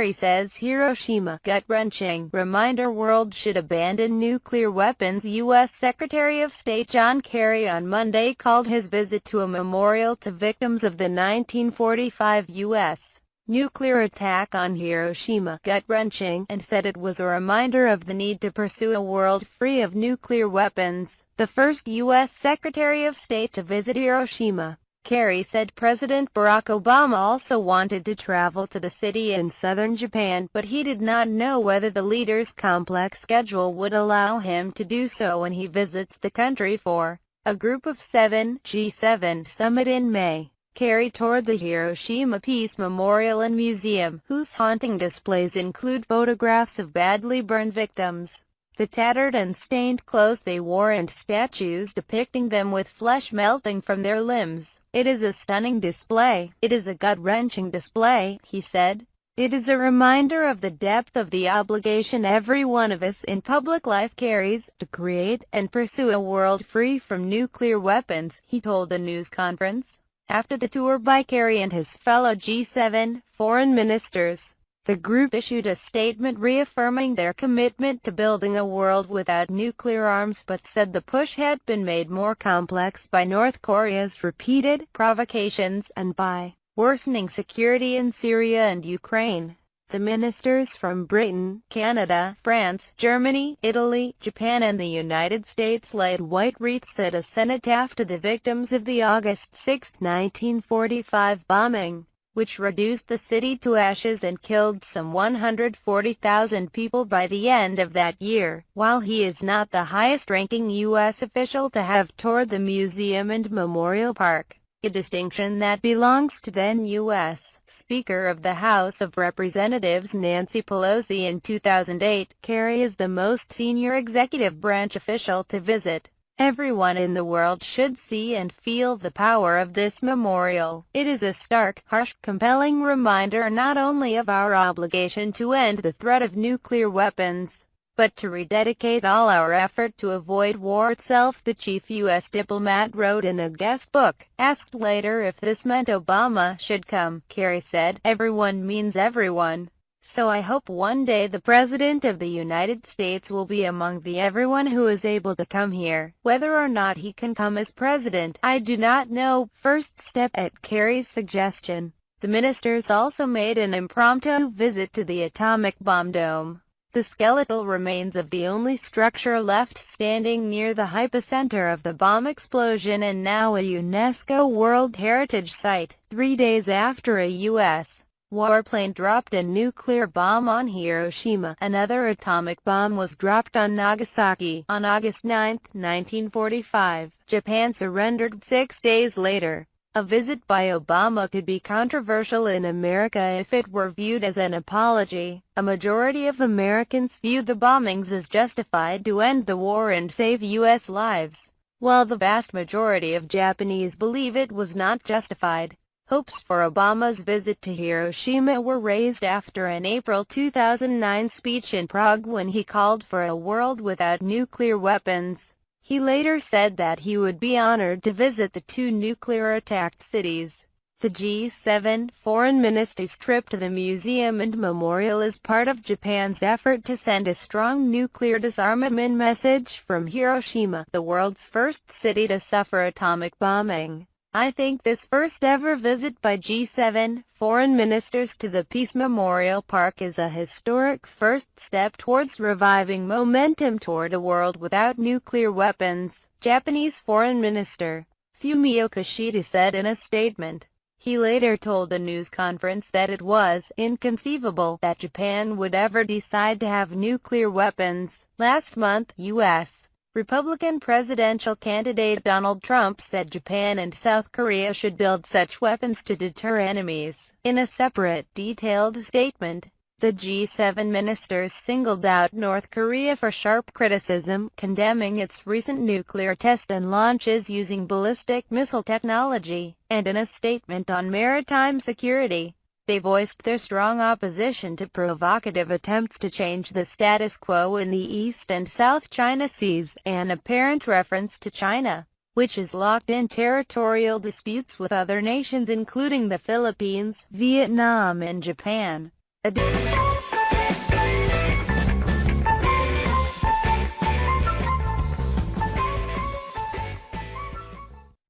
Kerry says Hiroshima gut-wrenching reminder world should abandon nuclear weapons. U.S. Secretary of State John Kerry on Monday called his visit to a memorial to victims of the 1945 U.S. nuclear attack on Hiroshima gut-wrenching, and said it was a reminder of the need to pursue a world free of nuclear weapons. The first U.S. Secretary of State to visit Hiroshima, Kerry said President Barack Obama also wanted to travel to the city in southern Japan, but he did not know whether the leader's complex schedule would allow him to do so when he visits the country for a Group of Seven (G7) summit in May. Kerry toured the Hiroshima Peace Memorial and Museum, whose haunting displays include photographs of badly burned victims, the tattered and stained clothes they wore, and statues depicting them with flesh melting from their limbs. "It is a stunning display. It is a gut-wrenching display," he said. "It is a reminder of the depth of the obligation every one of us in public life carries, to create and pursue a world free from nuclear weapons," he told a news conference. After the tour by Kerry and his fellow G7 foreign ministers, the group issued a statement reaffirming their commitment to building a world without nuclear arms, but said the push had been made more complex by North Korea's repeated provocations and by worsening security in Syria and Ukraine. The ministers from Britain, Canada, France, Germany, Italy, Japan and the United States laid white wreaths at a cenotaph to the victims of the August 6, 1945 bombing, which reduced the city to ashes and killed some 140,000 people by the end of that year. While he is not the highest-ranking U.S. official to have toured the museum and memorial park, a distinction that belongs to then U.S. Speaker of the House of Representatives Nancy Pelosi in 2008, Kerry is the most senior executive branch official to visit. Everyone in the world should see and feel the power of this memorial. It is a stark, harsh, compelling reminder not only of our obligation to end the threat of nuclear weapons, but to rededicate all our effort to avoid war itself, the chief U.S. diplomat wrote in a guest book. Asked later if this meant Obama should come, Kerry said, "Everyone means everyone. So I hope one day the President of the United States will be among the everyone who is able to come here. Whether or not he can come as president, I do not know." First step at Kerry's suggestion, the ministers also made an impromptu visit to the atomic bomb dome, the skeletal remains of the only structure left standing near the hypocenter of the bomb explosion and now a UNESCO World Heritage Site. 3 days after a U.S. warplane dropped a nuclear bomb on Hiroshima, another atomic bomb was dropped on Nagasaki. On August 9, 1945, Japan surrendered 6 days later. A visit by Obama could be controversial in America if it were viewed as an apology. A majority of Americans view the bombings as justified to end the war and save U.S. lives, while the vast majority of Japanese believe it was not justified. Hopes for Obama's visit to Hiroshima were raised after an April 2009 speech in Prague when he called for a world without nuclear weapons. He later said that he would be honored to visit the two nuclear-attacked cities. The G7 foreign ministers' trip to the museum and memorial is part of Japan's effort to send a strong nuclear disarmament message from Hiroshima, the world's first city to suffer atomic bombing. "I think this first-ever visit by G7 foreign ministers to the Peace Memorial Park is a historic first step towards reviving momentum toward a world without nuclear weapons," Japanese Foreign Minister Fumio Kishida said in a statement. He later told a news conference that it was inconceivable that Japan would ever decide to have nuclear weapons. Last month, U.S. Republican presidential candidate Donald Trump said Japan and South Korea should build such weapons to deter enemies. In a separate, detailed statement, the G7 ministers singled out North Korea for sharp criticism, condemning its recent nuclear tests and launches using ballistic missile technology, and in a statement on maritime security, they voiced their strong opposition to provocative attempts to change the status quo in the East and South China Seas, an apparent reference to China, which is locked in territorial disputes with other nations including the Philippines, Vietnam and Japan. A